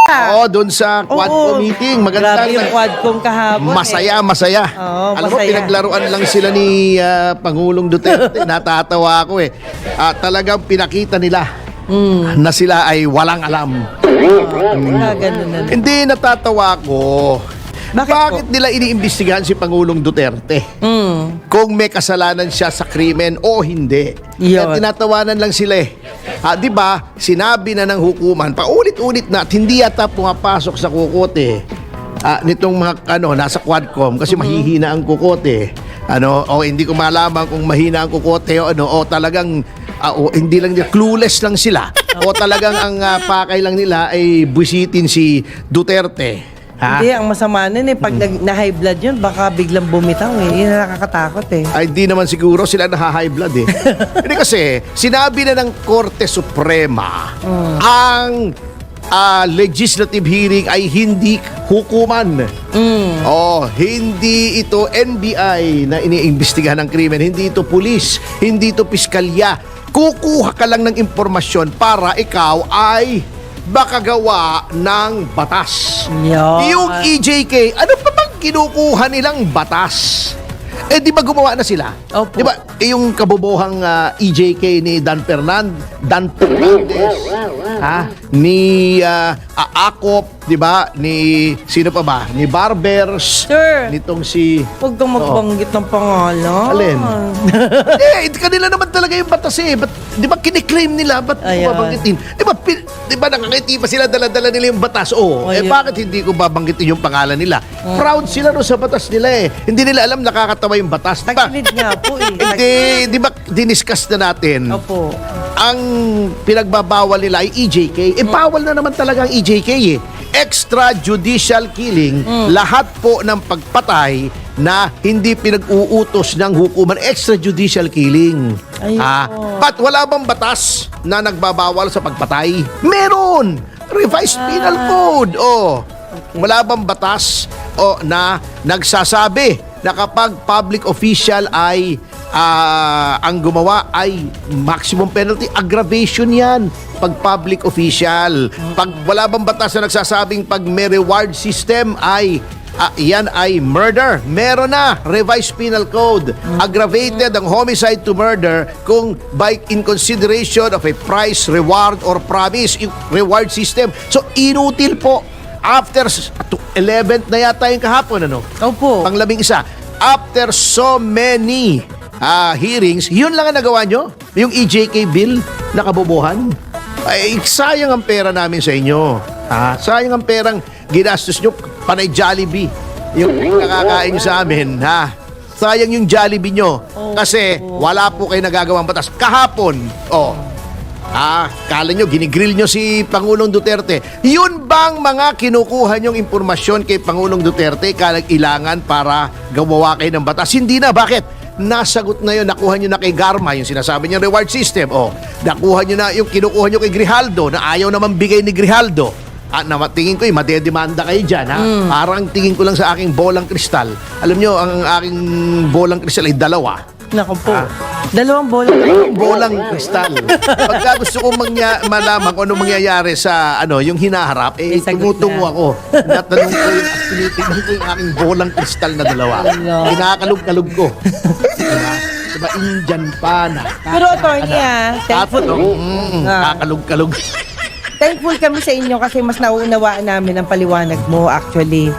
Oo, doon sa Quadcom meeting. Maganda. Grabe yung Quadcom kahapon. Masaya. Oo, Alam mo, masaya. pinaglaruan lang sila ni Pangulong Duterte. Natatawa ako eh. Talagang pinakita nila na sila ay walang alam. Ganun na. Hindi, natatawa ako. Bakit po? Nila iniimbestigahan si Pangulong Duterte? Kung may kasalanan siya sa krimen o hindi. Kaya Yun. tinatawanan lang sila eh. Di ba, sinabi na ng hukuman, paulit-ulit na at hindi yata pumapasok sa kukote nitong mga nasa Quadcom kasi mahihina ang kukote. Hindi ko malaman kung mahina ang kukote o talagang hindi lang nila, clueless lang sila. O talagang ang pakay lang nila ay busitin si Duterte. Hindi, ang masama nun pag na-high blood yun, baka biglang bumitaw Yun ang nakakatakot Ay, di naman siguro sila na-high blood Hindi kasi, sinabi na ng Korte Suprema ang legislative hearing ay hindi hukuman. Hindi ito NBI na iniimbestigahan ng krimen, hindi ito pulis, hindi ito piskalya. Kukuha ka lang ng impormasyon para ikaw ay baka gawa ng batas. Yung EJK, ano pa bang kinukuha nilang batas? Di ba gumawa na sila? Opo. Di ba yung kabubuhang EJK ni Dan Fernandez, ni Akop, di ba? Ni sino pa ba? Ni Barbers. Sir, Nitong si huwag kang magbanggit ng pangalan. Alin? Kanila naman talaga yung batas di ba kiniklaim nila? Ba't Ayan. ko babanggitin? Di ba nakangiti pa sila, dala-dala nila yung batas? Ayan. Bakit hindi ko babanggitin yung pangalan nila? Proud sila no sa batas nila Hindi nila alam nakakatawa yung batas. Tagilid nga po Hindi, di ba diniscuss na natin? Opo. Ang pinagbabawal nila ay EJK. Bawal na naman talaga ang EJK extrajudicial killing, lahat po ng pagpatay na hindi pinag-uutos ng hukuman, extrajudicial killing. But wala bang batas na nagbabawal sa pagpatay? Meron! Revised Penal Code. Wala bang batas na nagsasabi na kapag public official ay ang gumawa ay maximum penalty, aggravation yan pag public official. Pag wala bang batas na nagsasabing pag may reward system ay yan ay murder. Meron na revised penal code. Aggravated ang homicide to murder kung by in consideration of a price, reward, or promise, yung reward system. So inutil po after 11th na yata yung kahapon Opo. Pang-11 after so many hearings, yun lang ang nagawa nyo? Yung EJK bill na kabobohan? Ay, sayang ang pera namin sa inyo. Sayang ang perang ginastos nyo, panay Jollibee. Yung nakakain nyo sa amin, sayang yung Jollibee nyo. Kasi wala po kayo nagagawang batas. Kahapon, kala nyo, ginigrill nyo si Pangulong Duterte. Yun bang mga kinukuha nyong impormasyon kay Pangulong Duterte kailangan para gawawa kayo ng batas? Hindi na. Bakit? Nasagot na yun, nakuha nyo na kay Garma, yung sinasabi niya reward system. Nakuha nyo na yung kinukuha nyo kay Grijaldo na ayaw naman bigay ni Grijaldo. Tingin ko madedemanda kayo dyan. Parang tingin ko lang sa aking bolang kristal. Alam nyo, ang aking bolang kristal ay 2. Naku po. 2 Bolang kristal. Pagka gusto kong malaman kung ano mangyayari sa yung hinaharap, tumutungo ako. Natanong ko tinitignan ko yung aking bolang kristal na 2. Kinakalog-kalog ko. Diba, Indian pa na. Pero attorney thankful. Kakalog-kalog. Thankful kami sa inyo kasi mas nauunawaan namin ang paliwanag mo actually.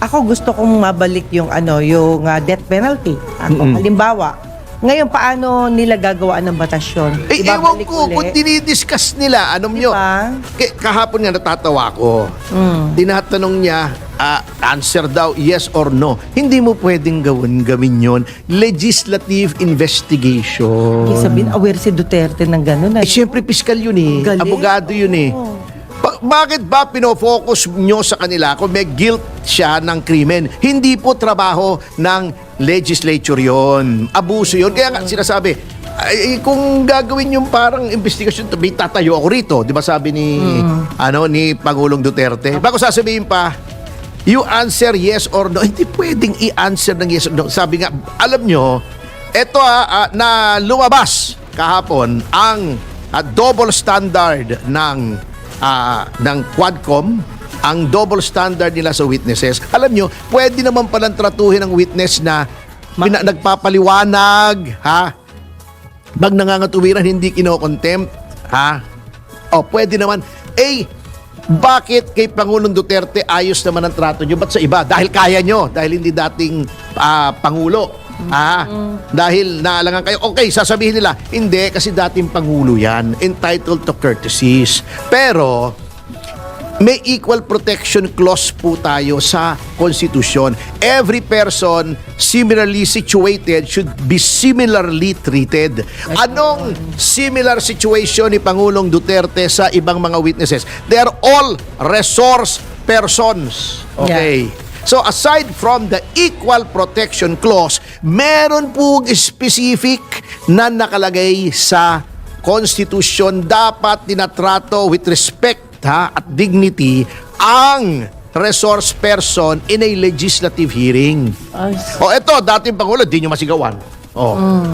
Ako gusto kong mabalik yung yung death penalty. Halimbawa, ngayon paano nila gagawa ng batas yun? Ewan ko kung dinidiscuss nila. Kahapon nga natatawa ko. Tinatanong niya, answer daw, yes or no. Hindi mo pwedeng gawin yun. Legislative investigation. Ibig sabihin, aware si Duterte ng gano'n. Siyempre, piskal yun Galing. Abogado yun Bakit ba pinofocus nyo sa kanila kung may guilt siya ng krimen? Hindi po trabaho ng legislature yon. Abuso yon. Kaya nga sinasabi, kung gagawin yung parang investigasyon, tatayo ako rito. Di ba sabi ni Pangulong Duterte? Bago sasabihin pa, you answer yes or no. Hindi pwedeng i-answer ng yes or no. Sabi nga, alam nyo, eto na lumabas kahapon ang double standard ng ng Quadcom ang double standard nila sa witnesses. Alam nyo, pwede naman palang tratuhin ang witness na nagpapaliwanag, ha? Bag nangangatuwiran, hindi kinokontempt, ha? O, pwede naman. Bakit kay Pangulong Duterte ayos naman ang trato nyo? Ba't sa iba? Dahil kaya nyo. Dahil hindi dating Pangulo. Dahil naalangan kayo. Okay, sasabihin nila, hindi, kasi dating Pangulo yan. Entitled to courtesies. Pero, may equal protection clause po tayo sa konstitusyon. Every person similarly situated should be similarly treated. Anong similar situation ni Pangulong Duterte sa ibang mga witnesses? They are all resource persons. Okay. So aside from the equal protection clause, meron pong specific na nakalagay sa konstitusyon, dapat tinatrato with respect at dignity ang resource person in a legislative hearing. Eto, dating Pangulo, di nyo masigawan.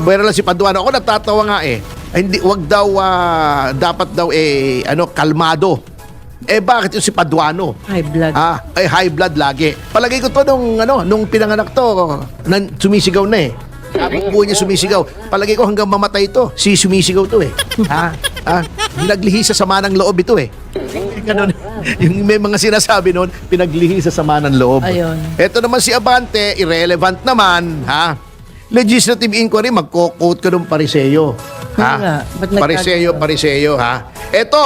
Pwera lang si Paduano. Ako natatawa nga hindi, wag daw, dapat daw kalmado. Bakit yung si Paduano? High blood. High blood lagi. Palagay ko to nung pinanganak to, sumisigaw na Sabi po niya sumisigaw. Palagay ko hanggang mamatay ito. Sumisigaw to Pinaglihi sa sama ng loob ito Ganun. Yung may mga sinasabi noon, pinaglihi sa sama ng loob. Ayun. Ito naman si Abante, irrelevant naman, Legislative inquiry, magko-quote ka ng Pariseyo. Pariseyo, Ito,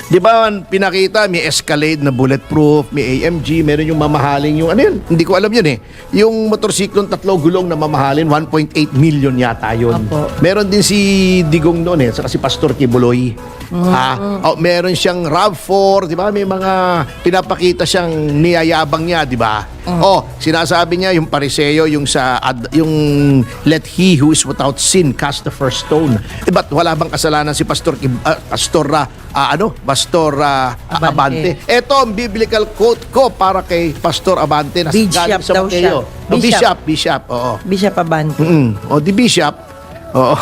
di ba pinakita, may Escalade na bulletproof, may AMG, meron yung mamahaling yung, hindi ko alam yun yung motorsiklong 3 gulong na mamahalin, 1.8 million yata yun. Apo. Meron din si Digong noon saka si Pastor Kibuloy. Meron siyang RAV4, di ba? May mga pinapakita siyang niyayabang niya, di ba? Sinasabi niya yung Pariseyo, yung let he who is without sin cast the first stone. Ba't wala bang kasalanan si Pastor Abante? Ito ang biblical quote ko para kay Pastor Abante na galing sa Mateo. Bishop. Oo. Bishop Abante. Di Bishop. Oo.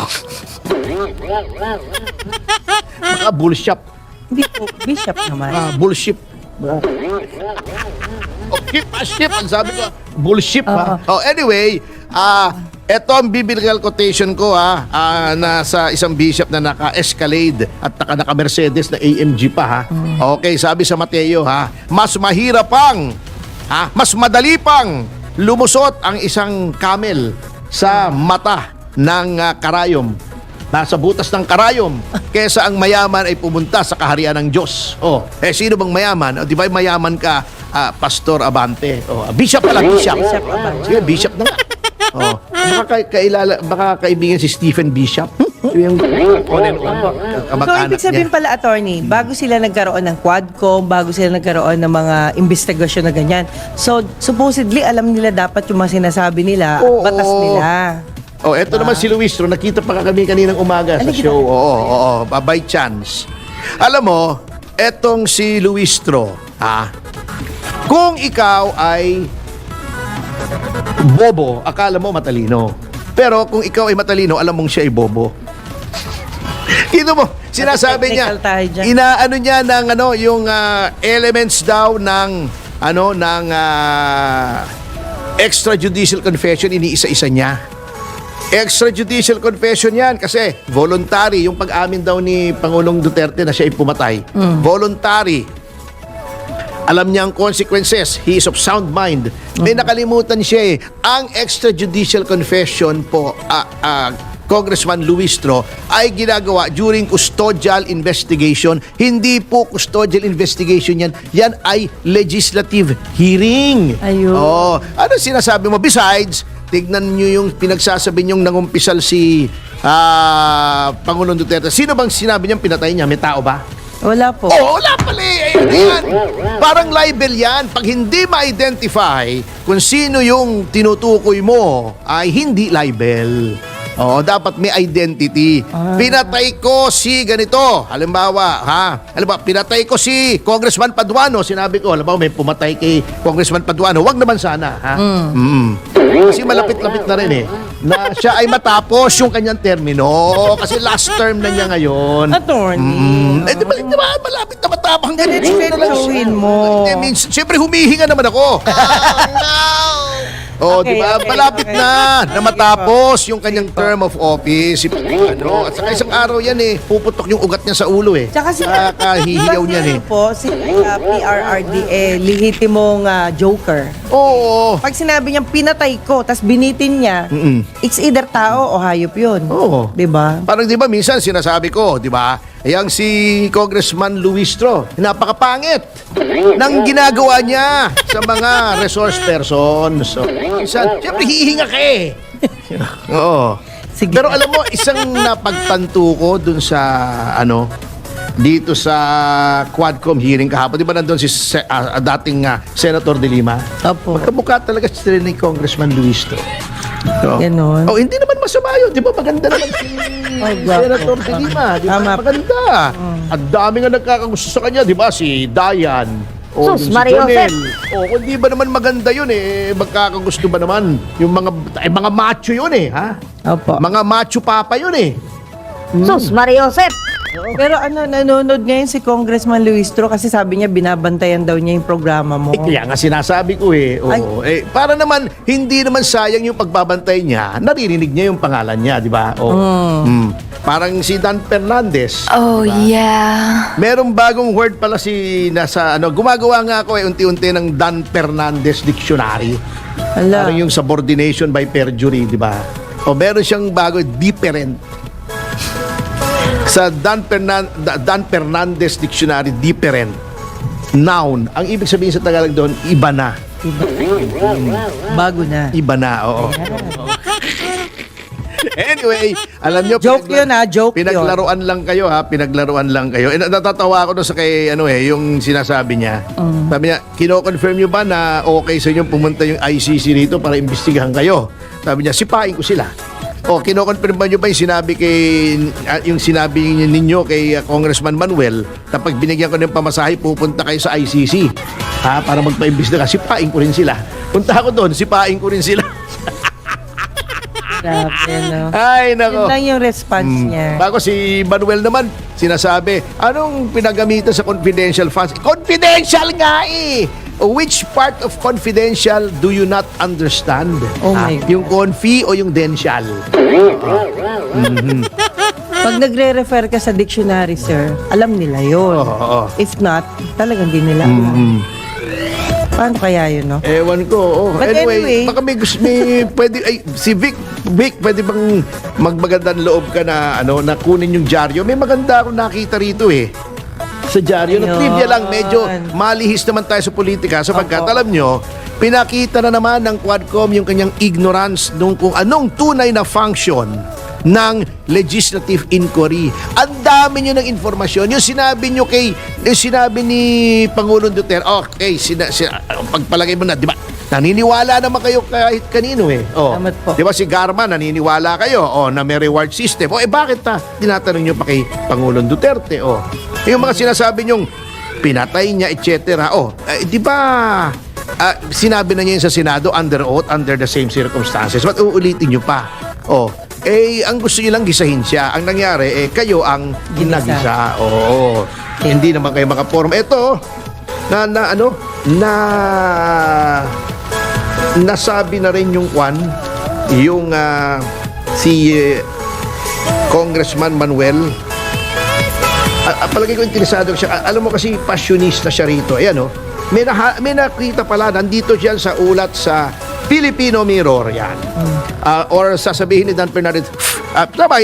Mga bullshit. Hindi po, Bishop naman. Bullshit. Ship. Ang sabi ko, bullshit anyway, ito ang biblical quotation ko na sa isang bishop na naka-Escalade at naka-Mercedes na AMG pa Okay, sabi sa Mateo mas mahirap pang mas madali pang lumusot ang isang camel sa mata ng karayom, nasa butas ng karayom, kesa ang mayaman ay pumunta sa kaharian ng Diyos. Sino bang mayaman? Di ba mayaman ka, Pastor Abante? Bishop pala, Bishop. Sige, Bishop na nga. Baka kaibigan si Stephen Bishop. Yung So, ibig sabihin pala, attorney, bago sila nagkaroon ng Quadcom, bago sila nagkaroon ng mga investigasyon na ganyan, so, supposedly, alam nila dapat yung mga sinasabi nila, batas nila. Eto naman si Luistro, nakita pa kami kaninang umaga sa show. By chance. Alam mo, etong si Luistro, kung ikaw ay bobo, akala mo matalino. Pero kung ikaw ay matalino, alam mong siya ay bobo. Kino mo, sinasabi niya, inaano niya ng yung elements daw ng extrajudicial confession, iniisa-isa niya. Extrajudicial confession yan kasi voluntary yung pag-amin daw ni Pangulong Duterte na siya ay pumatay. Voluntary. Alam niya ang consequences. He is of sound mind. May nakalimutan siya Ang extrajudicial confession po, Congressman Luistro, ay ginagawa during custodial investigation. Hindi po custodial investigation yan. Yan ay legislative hearing. Ayun. Ano sinasabi mo? Besides, tignan nyo yung pinagsasabi nyong nangumpisal si Pangulong Duterte. Sino bang sinabi niyang pinatay niya? May tao ba? Wala po. Wala pala yan. Parang libel yan. Pag hindi ma-identify kung sino yung tinutukoy mo, ay hindi libel. Oo, dapat may identity. Pinatay ko si ganito. Halimbawa, pinatay ko si Congressman Paduano. Sinabi ko, halimbawa may pumatay kay Congressman Paduano. Wag naman sana, ha? Kasi malapit-lapit na rin eh. Na siya ay matapos yung kanyang termino. Kasi last term na niya ngayon. Attorney. Di ba, malapit na matapang. Diretsuhin mo. Siyempre, humihinga naman ako. Oh, Okay, di ba? okay, Malapit okay. na matapos yung kanyang term of office. At saka isang araw yan eh, puputok yung ugat niya sa ulo eh. Tsaka si Kakahihiyaw niyan eh. po, si PRRD, lehitimong joker. Oo. Pag sinabi niyang pinatay ko, tas binitin niya, it's either tao o hayop yun. Oo. Diba? Parang di ba minsan sinasabi ko, di ba? Yang si Congressman Luistro, napakapangit ng ginagawa niya sa mga resource persons. So, minsan, siyempre hihinga ka eh. Oo. Sige. Pero alam mo, isang napagtanto ko dun sa, dito sa Quadcom hearing kahapon, di ba nandun si dating Senator De Lima? Opo. Magkamukha talaga sila ni Congressman Luistro. So, Ganon. hindi naman masama yun. Di ba maganda naman si Senator De Lima? Di ba? Tama. Maganda. Ang dami nga nagkakagusto sa kanya. Di ba? Si Dayan. O Sus, si Mario Jonel. O kung di ba naman maganda yun eh, magkakagusto ba naman? Yung mga macho yun eh, ha? Opo. Mga macho papa yun eh. Sus, Mariosep. Pero nanonood ngayon si Congressman Luistro kasi sabi niya binabantayan daw niya yung programa mo. Kaya nga sinasabi ko eh. Oo. Para naman, hindi naman sayang yung pagbabantay niya, naririnig niya yung pangalan niya, di ba? Parang si Dan Fernandez. Oh, yeah. Merong bagong word pala gumagawa nga ako unti-unti ng Dan Fernandez Dictionary. Hala. Parang yung subordination by perjury, di ba? O meron siyang bago, different. Sa Dan Fernandez Dictionary, different. Noun. Ang ibig sabihin sa Tagalog doon, iba na. Bago na. Iba na, oo. Anyway, alam nyo, Joke yun joke yun. pinaglaruan lang kayo ha, pinaglaruan lang kayo. Natatawa ako doon sa kay yung sinasabi niya. Sabi niya, kino-confirm nyo ba na okay sa inyo pumunta yung ICC rito para imbestigahan kayo? Sabi niya, sipain ko sila. O, kino-confirm ba nyo ba yung sinabi ninyo kay Congressman Manuel na pag binigyan ko ng pamasahe, pupunta kayo sa ICC para magpa-imbestiga? Sipain ko rin sila. Punta ako doon, sipain ko rin sila. Grabe, no? Ay, Yun nako. lang yung response niya. Bago si Manuel naman, sinasabi, anong pinagamitan sa confidential funds? Confidential nga eh! Which part of confidential do you not understand? Oh my God. Yung confi o yung dential? Pag nagre-refer ka sa dictionary, sir, alam nila yun. Oo. If not, talagang di nila alam. Paano kaya yun, no? Ewan ko. Oh. But anyway, baka si Vic, pwede bang magmagandang loob ka na, na kunin yung dyaryo? May maganda akong nakita rito eh. Sa dyaryo. Na Ayun. trivia lang, medyo malihis naman tayo sa politika. Sapagkat Opo. alam nyo, pinakita na naman ng Quadcom yung kanyang ignorance kung anong tunay na function ng legislative inquiry. Ang dami nyo ng informasyon. Yung sinabi ni Pangulong Duterte, okay, pagpalagay mo na, di ba? Naniniwala naman kayo kahit kanino eh. Salamat po. Di ba si Garma, naniniwala kayo na may reward system. Bakit tinatanong nyo pa kay Pangulong Duterte? Yung mga sinasabi nyong pinatay niya, etc. Di ba sinabi na niya yun sa Senado under oath, under the same circumstances. Ba't uulitin nyo pa? Ang gusto nyo lang gisahin siya. Ang nangyari, kayo ang ginagisa. Oo. Hindi naman kayo makaporm. Ito, nasabi na rin yung si Congressman Manuel. Palagi ko interesado siya. Alam mo kasi passionista siya rito. Ayan may nakita pala nandito siya sa ulat sa Filipino Mirror yan. Or sasabihin ni Dan Fernandez,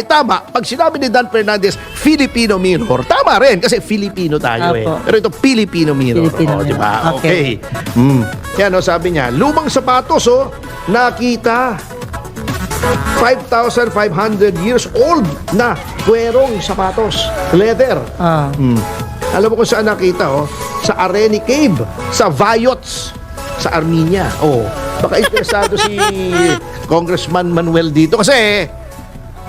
tama. Pag sinabi ni Dan Fernandez, Filipino Mirror, tama rin kasi Filipino tayo Apo. Pero ito Filipino Mirror. Filipino Di ba? Mirror. Okay. Yan sabi niya, lumang sapatos nakita 5,500 years old na kwerong sapatos. Leather. Alam mo kung saan nakita, sa Areni Cave, sa Vayots, sa Armenia. Baka interesado si Congressman Manuel dito kasi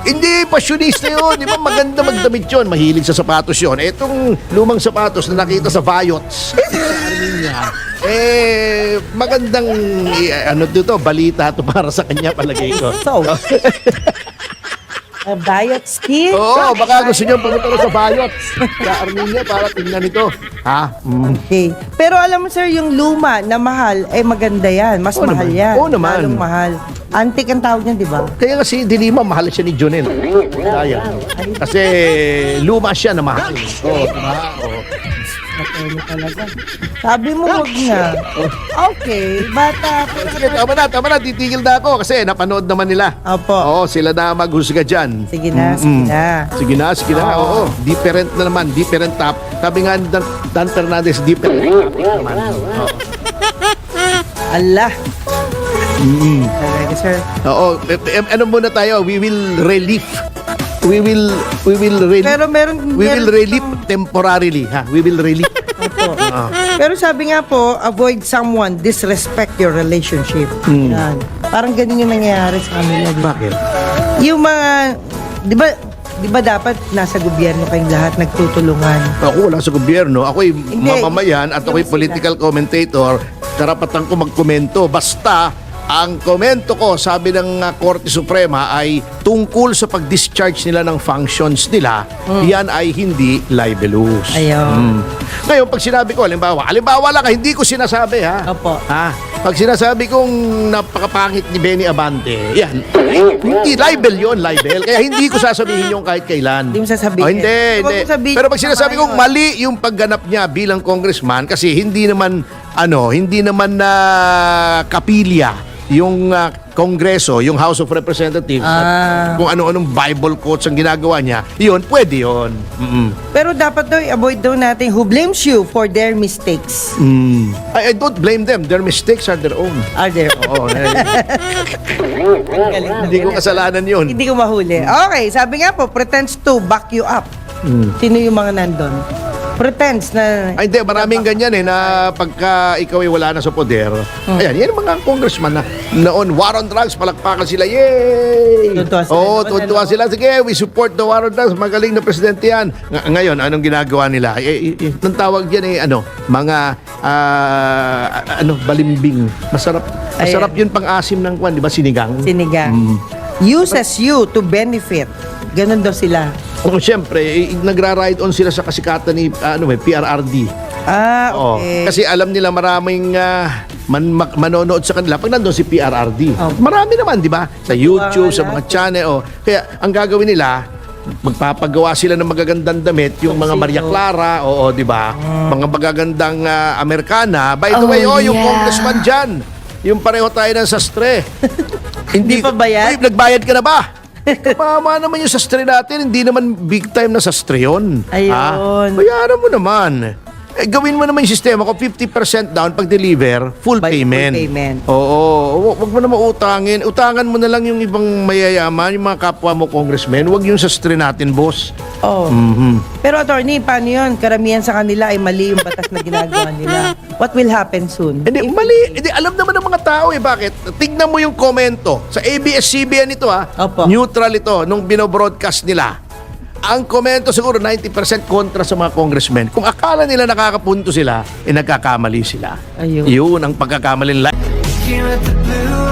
Hindi, pasyonista yun. Di ba maganda magdamit yun? Mahilig sa sapatos yun. Etong lumang sapatos na nakita sa Vayots, sa Armenia, magandang, ano dito, balita to para sa kanya palagay ko. So, diet skill? Oo, baka gusto niyo pumunta na sa Vayots, sa Armenia, para tingnan ito. Ha? Okay. Pero alam mo sir, yung luma na mahal, maganda yan. Mas Oo mahal naman. yan. Oo naman. Lalong mahal. Antique ang tawag niyan, di ba? Kaya nga si Dilima, mahal siya ni Jonel. Kaya. Kasi luma siya na mahal. Oo, diba? Oo. Matelo talaga. Sabi mo, wag na. Okay, bata. Sige, tama na, titigil na ako kasi napanood naman nila. Opo. Oo, sila na maghusga dyan. Sige na, sige na. Sige na, oo. Different na naman, different top. Sabi nga ni Dan Fernandez, different topic naman. Oo. Allah. Talaga, sir. Oo, ano muna tayo, we will relieve. We will relieve. Pero meron... We will relieve temporarily, ha? We will relieve. Opo. Pero sabi nga po, avoid someone disrespect your relationship. Yan. Parang ganun yung nangyayari sa kanila. di ba? Bakit? Yung mga... Di ba dapat nasa gobyerno kayong lahat nagtutulungan? Ako wala sa gobyerno. Ako'y Hindi. mamamayan at ako'y Yung political commentator. Karapatan ko magkomento. Basta, ang komento ko, sabi ng Korte Suprema, ay tungkol sa pag-discharge nila ng functions nila, yan ay hindi libelous. Ayaw. Ngayon, pag sinabi ko, halimbawa lang, hindi ko sinasabi, ha? Opo. Ha? Pag sinasabi kong napakapangit ni Benny Abante, yan. Hindi, libel yon, libel. Kaya hindi ko sasabihin yung kahit kailan. Hindi mo sasabihin. Oh, hindi. Huwag mo sabihin. Pero pag sinasabi Tama kong yun. mali yung pagganap niya bilang congressman, kasi hindi naman na kapilya yung Kongreso, yung House of Representatives, at kung ano-anong Bible quotes ang ginagawa niya, yun, pwede yun. Pero dapat daw i-avoid daw natin who blames you for their mistakes. I don't blame them. Their mistakes are their own. Are there? Oo. Galing na Hindi ko galing. kasalanan yun. Hindi ko mahuli. Okay, sabi nga po, pretends to back you up. Sino yung mga nandun? Pretends na... Ay, hindi. Maraming ganyan na pagka ikaw ay wala na sa poder. Ayan, yan ang mga congressman na noon, war on drugs, palakpakan sila. Yay! Tuntua sila. Oo, tuntua sila. Sige, we support the war on drugs. Magaling na presidente yan. Ngayon, anong ginagawa nila? Ang tawag yan mga balimbing. Masarap yun pang-asim ng kwan, di ba? Sinigang. Sinigang. Uses you to benefit. Ganon daw sila. Kung siyempre, nagra-ride on sila sa kasikatan ni PRRD. Oo. Okay. Kasi alam nila maraming manonood sa kanila pag nandun si PRRD. Oh. Marami naman, di ba? Sa YouTube, sa mga lahat. channel. Kaya ang gagawin nila, magpapagawa sila ng magagandang damit, yung mga Maria Clara, di ba? Mga magagandang Amerikana. By the way, yung congressman dyan, yung pareho tayo ng sastre. Hindi pa bayad? Uy, nagbayad ka na ba? Mama naman yung sastre natin, hindi naman big time na sastre yun. Ayun. Bayaran mo naman. Gawin mo naman yung sistema ko, 50% down pag deliver, full By payment. full payment. Oo, wag mo na mautangin. Utangan mo na lang yung ibang mayayaman, yung mga kapwa mo congressmen. Wag yung sastre natin, boss. Oh. Pero attorney, paano yun? Karamihan sa kanila ay mali yung batas na ginagawa nila. What will happen soon? Hindi, mali. Hindi, alam naman ng mga tao Bakit? Tignan mo yung komento. Sa ABS-CBN ito Opo. Neutral ito, nung binobroadcast nila. Ang komento siguro 90% kontra sa mga congressmen. Kung akala nila nakakapunto sila, nagkakamali sila. Ayun. Yun ang pagkakamali nila. Here at the Blue